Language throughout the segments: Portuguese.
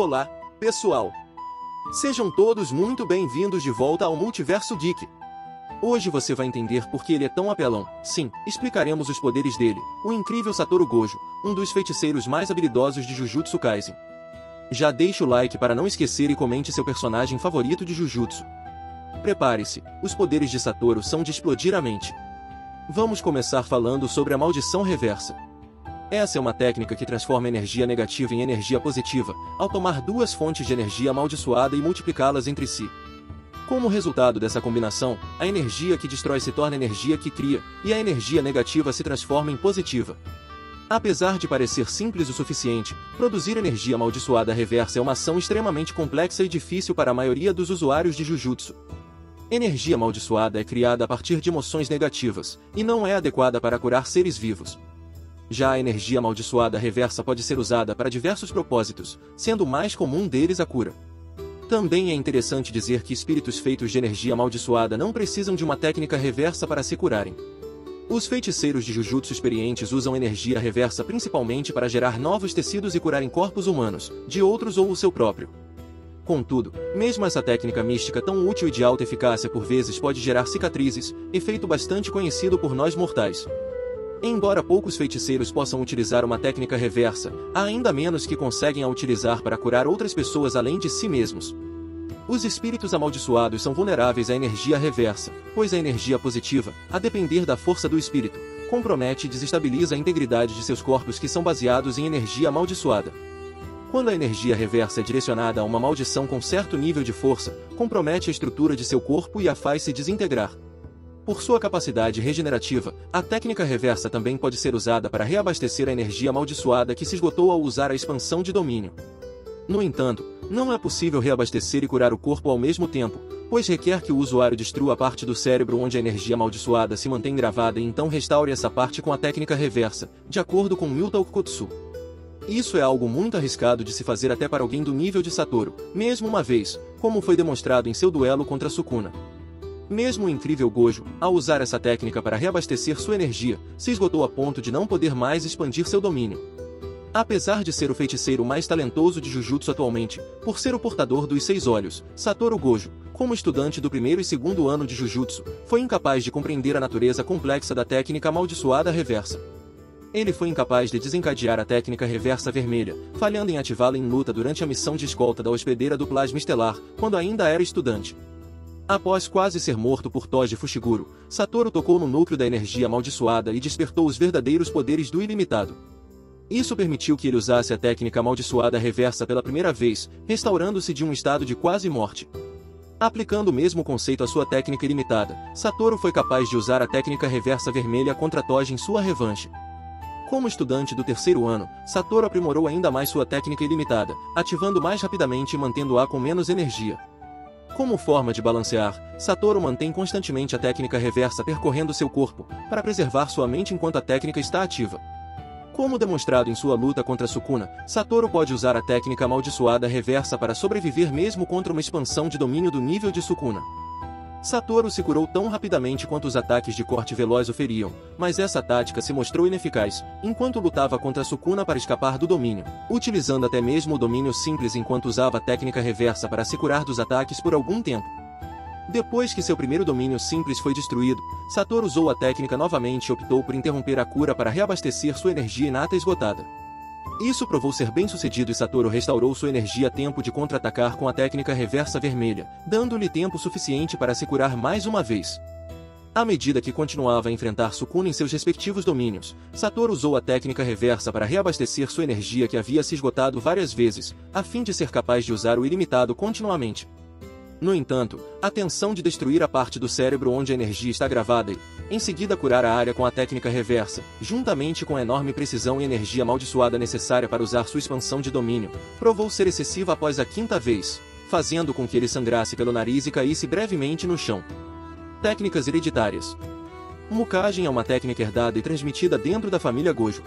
Olá, pessoal! Sejam todos muito bem-vindos de volta ao Multiverso Geek. Hoje você vai entender por que ele é tão apelão. Sim, explicaremos os poderes dele, o incrível Satoru Gojo, um dos feiticeiros mais habilidosos de Jujutsu Kaisen. Já deixe o like para não esquecer e comente seu personagem favorito de Jujutsu. Prepare-se, os poderes de Satoru são de explodir a mente. Vamos começar falando sobre a maldição reversa. Essa é uma técnica que transforma energia negativa em energia positiva, ao tomar duas fontes de energia amaldiçoada e multiplicá-las entre si. Como resultado dessa combinação, a energia que destrói se torna energia que cria, e a energia negativa se transforma em positiva. Apesar de parecer simples o suficiente, produzir energia amaldiçoada reversa é uma ação extremamente complexa e difícil para a maioria dos usuários de Jujutsu. Energia amaldiçoada é criada a partir de emoções negativas, e não é adequada para curar seres vivos. Já a energia amaldiçoada reversa pode ser usada para diversos propósitos, sendo o mais comum deles a cura. Também é interessante dizer que espíritos feitos de energia amaldiçoada não precisam de uma técnica reversa para se curarem. Os feiticeiros de Jujutsu experientes usam energia reversa principalmente para gerar novos tecidos e curarem corpos humanos, de outros ou o seu próprio. Contudo, mesmo essa técnica mística tão útil e de alta eficácia por vezes pode gerar cicatrizes, efeito bastante conhecido por nós mortais. Embora poucos feiticeiros possam utilizar uma técnica reversa, há ainda menos que conseguem a utilizar para curar outras pessoas além de si mesmos. Os espíritos amaldiçoados são vulneráveis à energia reversa, pois a energia positiva, a depender da força do espírito, compromete e desestabiliza a integridade de seus corpos que são baseados em energia amaldiçoada. Quando a energia reversa é direcionada a uma maldição com certo nível de força, compromete a estrutura de seu corpo e a faz se desintegrar. Por sua capacidade regenerativa, a técnica reversa também pode ser usada para reabastecer a energia amaldiçoada que se esgotou ao usar a expansão de domínio. No entanto, não é possível reabastecer e curar o corpo ao mesmo tempo, pois requer que o usuário destrua a parte do cérebro onde a energia amaldiçoada se mantém gravada e então restaure essa parte com a técnica reversa, de acordo com Milta Okotsu. Isso é algo muito arriscado de se fazer até para alguém do nível de Satoru, mesmo uma vez, como foi demonstrado em seu duelo contra Sukuna. Mesmo o incrível Gojo, ao usar essa técnica para reabastecer sua energia, se esgotou a ponto de não poder mais expandir seu domínio. Apesar de ser o feiticeiro mais talentoso de Jujutsu atualmente, por ser o portador dos 6 olhos, Satoru Gojo, como estudante do primeiro e segundo ano de Jujutsu, foi incapaz de compreender a natureza complexa da técnica amaldiçoada reversa. Ele foi incapaz de desencadear a técnica reversa vermelha, falhando em ativá-la em luta durante a missão de escolta da hospedeira do Plasma Estelar, quando ainda era estudante. Após quase ser morto por Toji Fushiguro, Satoru tocou no núcleo da energia amaldiçoada e despertou os verdadeiros poderes do Ilimitado. Isso permitiu que ele usasse a técnica amaldiçoada reversa pela primeira vez, restaurando-se de um estado de quase morte. Aplicando o mesmo conceito à sua técnica ilimitada, Satoru foi capaz de usar a técnica reversa vermelha contra Toji em sua revanche. Como estudante do terceiro ano, Satoru aprimorou ainda mais sua técnica ilimitada, ativando mais rapidamente e mantendo-a com menos energia. Como forma de balancear, Satoru mantém constantemente a técnica reversa percorrendo seu corpo, para preservar sua mente enquanto a técnica está ativa. Como demonstrado em sua luta contra Sukuna, Satoru pode usar a técnica amaldiçoada reversa para sobreviver mesmo contra uma expansão de domínio do nível de Sukuna. Satoru se curou tão rapidamente quanto os ataques de corte veloz o feriam, mas essa tática se mostrou ineficaz, enquanto lutava contra Sukuna para escapar do domínio, utilizando até mesmo o domínio simples enquanto usava a técnica reversa para se curar dos ataques por algum tempo. Depois que seu primeiro domínio simples foi destruído, Satoru usou a técnica novamente e optou por interromper a cura para reabastecer sua energia inata esgotada. Isso provou ser bem sucedido e Satoru restaurou sua energia a tempo de contra-atacar com a técnica reversa vermelha, dando-lhe tempo suficiente para se curar mais uma vez. À medida que continuava a enfrentar Sukuna em seus respectivos domínios, Satoru usou a técnica reversa para reabastecer sua energia que havia se esgotado várias vezes, a fim de ser capaz de usar o ilimitado continuamente. No entanto, a tensão de destruir a parte do cérebro onde a energia está gravada e, em seguida curar a área com a técnica reversa, juntamente com a enorme precisão e energia amaldiçoada necessária para usar sua expansão de domínio, provou ser excessiva após a 5ª vez, fazendo com que ele sangrasse pelo nariz e caísse brevemente no chão. Técnicas hereditárias. Mukagem é uma técnica herdada e transmitida dentro da família Gojo.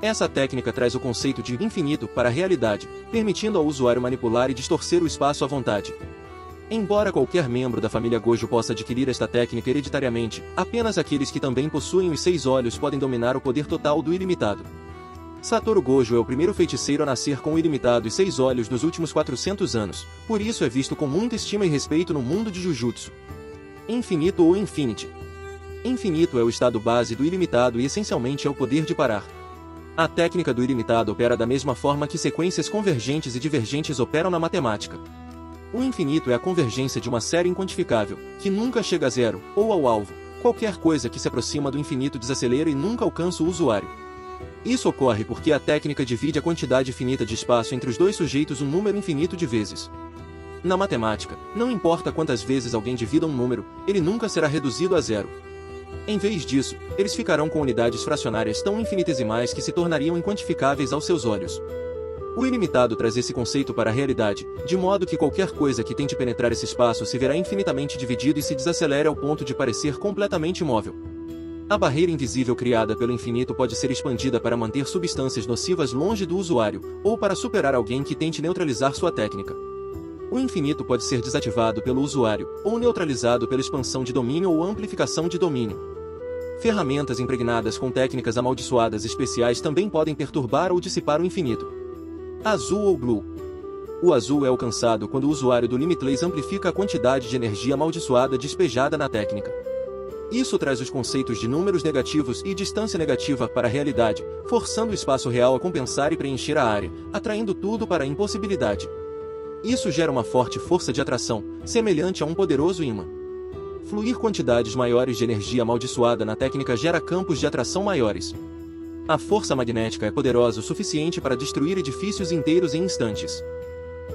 Essa técnica traz o conceito de infinito para a realidade, permitindo ao usuário manipular e distorcer o espaço à vontade. Embora qualquer membro da família Gojo possa adquirir esta técnica hereditariamente, apenas aqueles que também possuem os 6 olhos podem dominar o poder total do ilimitado. Satoru Gojo é o primeiro feiticeiro a nascer com o ilimitado e 6 olhos nos últimos 400 anos, por isso é visto com muita estima e respeito no mundo de Jujutsu. Infinito ou Infinity. Infinito é o estado base do ilimitado e essencialmente é o poder de parar. A técnica do ilimitado opera da mesma forma que sequências convergentes e divergentes operam na matemática. O infinito é a convergência de uma série inquantificável, que nunca chega a zero, ou ao alvo. Qualquer coisa que se aproxima do infinito desacelera e nunca alcança o usuário. Isso ocorre porque a técnica divide a quantidade finita de espaço entre os dois sujeitos um número infinito de vezes. Na matemática, não importa quantas vezes alguém divida um número, ele nunca será reduzido a zero. Em vez disso, eles ficarão com unidades fracionárias tão infinitesimais que se tornariam inquantificáveis aos seus olhos. O ilimitado traz esse conceito para a realidade, de modo que qualquer coisa que tente penetrar esse espaço se verá infinitamente dividido e se desacelera ao ponto de parecer completamente imóvel. A barreira invisível criada pelo infinito pode ser expandida para manter substâncias nocivas longe do usuário, ou para superar alguém que tente neutralizar sua técnica. O infinito pode ser desativado pelo usuário, ou neutralizado pela expansão de domínio ou amplificação de domínio. Ferramentas impregnadas com técnicas amaldiçoadas especiais também podem perturbar ou dissipar o infinito. Azul ou Blue. O azul é alcançado quando o usuário do Limitless amplifica a quantidade de energia amaldiçoada despejada na técnica. Isso traz os conceitos de números negativos e distância negativa para a realidade, forçando o espaço real a compensar e preencher a área, atraindo tudo para a impossibilidade. Isso gera uma forte força de atração, semelhante a um poderoso ímã. Fluir quantidades maiores de energia amaldiçoada na técnica gera campos de atração maiores. A força magnética é poderosa o suficiente para destruir edifícios inteiros em instantes.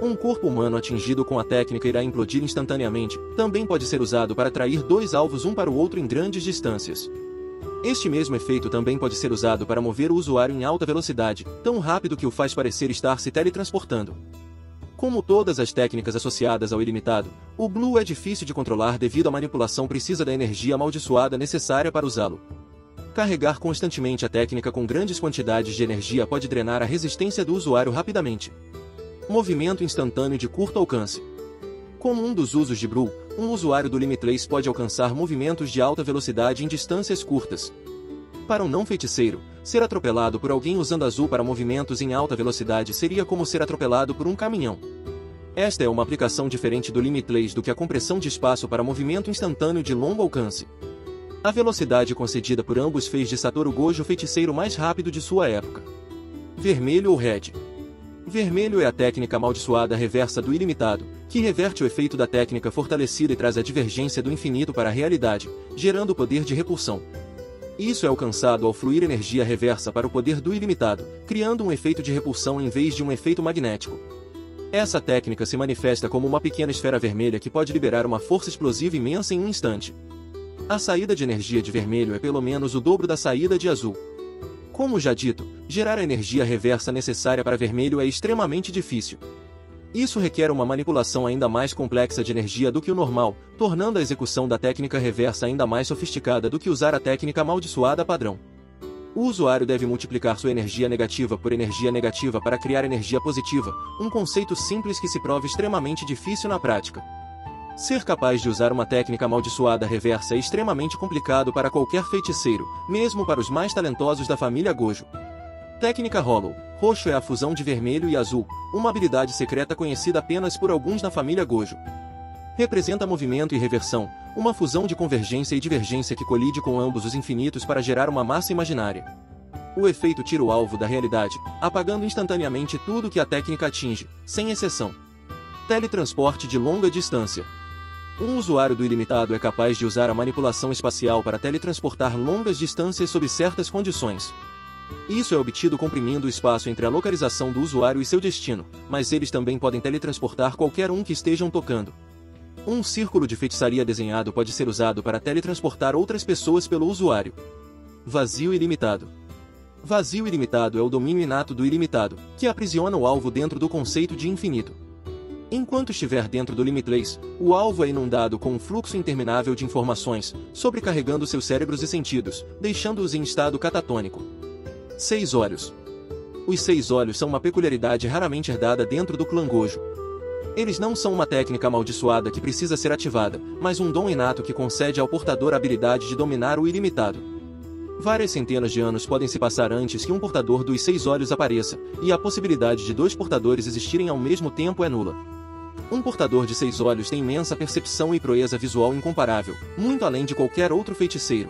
Um corpo humano atingido com a técnica irá implodir instantaneamente, também pode ser usado para atrair dois alvos um para o outro em grandes distâncias. Este mesmo efeito também pode ser usado para mover o usuário em alta velocidade, tão rápido que o faz parecer estar se teletransportando. Como todas as técnicas associadas ao ilimitado, o Blue é difícil de controlar devido à manipulação precisa da energia amaldiçoada necessária para usá-lo. Carregar constantemente a técnica com grandes quantidades de energia pode drenar a resistência do usuário rapidamente. Movimento instantâneo de curto alcance. Como um dos usos de Blue, um usuário do Limitless pode alcançar movimentos de alta velocidade em distâncias curtas. Para um não feiticeiro, ser atropelado por alguém usando azul para movimentos em alta velocidade seria como ser atropelado por um caminhão. Esta é uma aplicação diferente do Limitless do que a compressão de espaço para movimento instantâneo de longo alcance. A velocidade concedida por ambos fez de Satoru Gojo o feiticeiro mais rápido de sua época. Vermelho ou Red. Vermelho é a técnica amaldiçoada reversa do ilimitado, que reverte o efeito da técnica fortalecida e traz a divergência do infinito para a realidade, gerando o poder de repulsão. Isso é alcançado ao fluir energia reversa para o poder do ilimitado, criando um efeito de repulsão em vez de um efeito magnético. Essa técnica se manifesta como uma pequena esfera vermelha que pode liberar uma força explosiva imensa em um instante. A saída de energia de vermelho é pelo menos o dobro da saída de azul. Como já dito, gerar a energia reversa necessária para vermelho é extremamente difícil. Isso requer uma manipulação ainda mais complexa de energia do que o normal, tornando a execução da técnica reversa ainda mais sofisticada do que usar a técnica amaldiçoada padrão. O usuário deve multiplicar sua energia negativa por energia negativa para criar energia positiva, um conceito simples que se prova extremamente difícil na prática. Ser capaz de usar uma técnica amaldiçoada reversa é extremamente complicado para qualquer feiticeiro, mesmo para os mais talentosos da família Gojo. Técnica Hollow. Roxo é a fusão de vermelho e azul, uma habilidade secreta conhecida apenas por alguns na família Gojo. Representa movimento e reversão, uma fusão de convergência e divergência que colide com ambos os infinitos para gerar uma massa imaginária. O efeito tira o alvo da realidade, apagando instantaneamente tudo que a técnica atinge, sem exceção. Teletransporte de longa distância. Um usuário do ilimitado é capaz de usar a manipulação espacial para teletransportar longas distâncias sob certas condições. Isso é obtido comprimindo o espaço entre a localização do usuário e seu destino, mas eles também podem teletransportar qualquer um que estejam tocando. Um círculo de feitiçaria desenhado pode ser usado para teletransportar outras pessoas pelo usuário. Vazio ilimitado. Vazio ilimitado é o domínio inato do ilimitado, que aprisiona o alvo dentro do conceito de infinito. Enquanto estiver dentro do Limitless, o alvo é inundado com um fluxo interminável de informações, sobrecarregando seus cérebros e sentidos, deixando-os em estado catatônico. 6 olhos. Os 6 olhos são uma peculiaridade raramente herdada dentro do clã Gojo. Eles não são uma técnica amaldiçoada que precisa ser ativada, mas um dom inato que concede ao portador a habilidade de dominar o ilimitado. Várias centenas de anos podem se passar antes que um portador dos 6 olhos apareça, e a possibilidade de 2 portadores existirem ao mesmo tempo é nula. Um portador de 6 olhos tem imensa percepção e proeza visual incomparável, muito além de qualquer outro feiticeiro.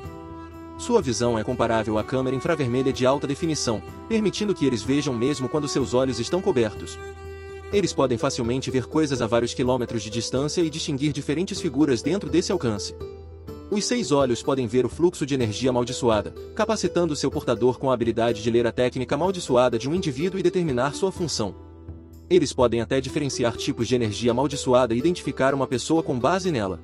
Sua visão é comparável à câmera infravermelha de alta definição, permitindo que eles vejam mesmo quando seus olhos estão cobertos. Eles podem facilmente ver coisas a vários quilômetros de distância e distinguir diferentes figuras dentro desse alcance. Os 6 olhos podem ver o fluxo de energia amaldiçoada, capacitando seu portador com a habilidade de ler a técnica amaldiçoada de um indivíduo e determinar sua função. Eles podem até diferenciar tipos de energia amaldiçoada e identificar uma pessoa com base nela.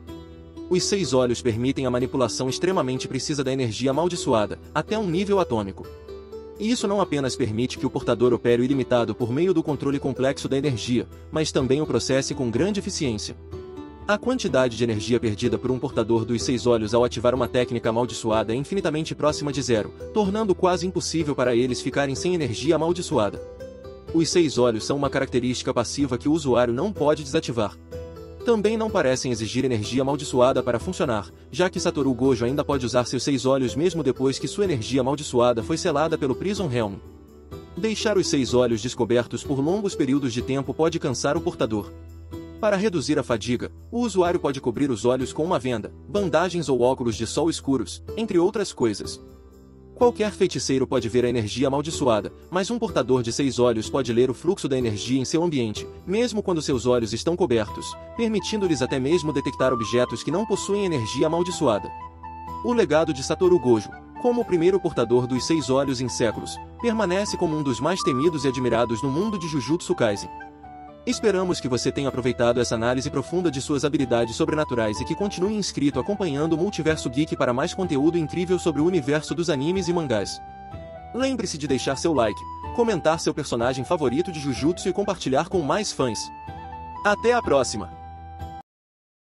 Os 6 olhos permitem a manipulação extremamente precisa da energia amaldiçoada, até um nível atômico. E isso não apenas permite que o portador opere o ilimitado por meio do controle complexo da energia, mas também o processe com grande eficiência. A quantidade de energia perdida por um portador dos 6 olhos ao ativar uma técnica amaldiçoada é infinitamente próxima de zero, tornando quase impossível para eles ficarem sem energia amaldiçoada. Os 6 olhos são uma característica passiva que o usuário não pode desativar. Também não parecem exigir energia amaldiçoada para funcionar, já que Satoru Gojo ainda pode usar seus 6 olhos mesmo depois que sua energia amaldiçoada foi selada pelo Prison Helm. Deixar os 6 olhos descobertos por longos períodos de tempo pode cansar o portador. Para reduzir a fadiga, o usuário pode cobrir os olhos com uma venda, bandagens ou óculos de sol escuros, entre outras coisas. Qualquer feiticeiro pode ver a energia amaldiçoada, mas um portador de 6 olhos pode ler o fluxo da energia em seu ambiente, mesmo quando seus olhos estão cobertos, permitindo-lhes até mesmo detectar objetos que não possuem energia amaldiçoada. O legado de Satoru Gojo, como o primeiro portador dos 6 olhos em séculos, permanece como um dos mais temidos e admirados no mundo de Jujutsu Kaisen. Esperamos que você tenha aproveitado essa análise profunda de suas habilidades sobrenaturais e que continue inscrito acompanhando o Multiverso Geek para mais conteúdo incrível sobre o universo dos animes e mangás. Lembre-se de deixar seu like, comentar seu personagem favorito de Jujutsu e compartilhar com mais fãs. Até a próxima!